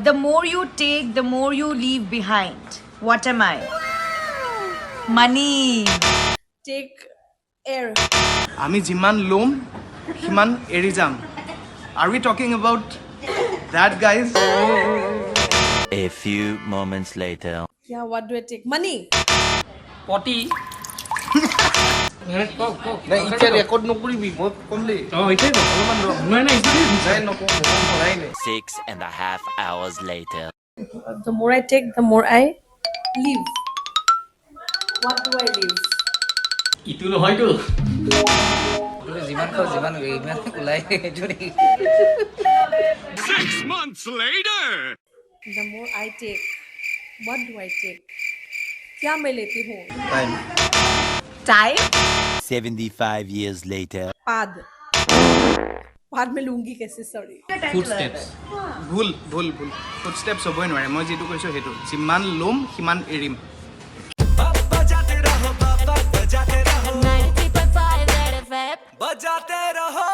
The more you take, the more you leave behind. What am I? Money. Take air. আমি যিমান ল'ম সিমান এৰি যাম Are we talking about that guys? A few moments later. Yeah, what do I take? Money. Potty. নাই ইচ্ছা record নকৰিবি মই কম দেই এটাই তো অলপমান নাই নাই নাই নকওঁ মই পঢ়াই নাই 6.5 hours later. The more I take, the more I leave. What do I leave? ইটো নহয়তো যিমান খাও যিমান ইমান ওলাই এইটো নেকি 6 months later. The more I take, what do I take? क्या मैं लेती हूँ? Time Time. 75 years later. पाद. पाद में लूंगी कैसे? Sorry. ফুটস্টেপস ভুল ভুল ভুল ফুটষ্টেপছ হ'বই নোৱাৰে মই যিটো কৈছোঁ সেইটো যিমান ল'ম সিমান এৰিম 93.5 Red FM. बजाते रहो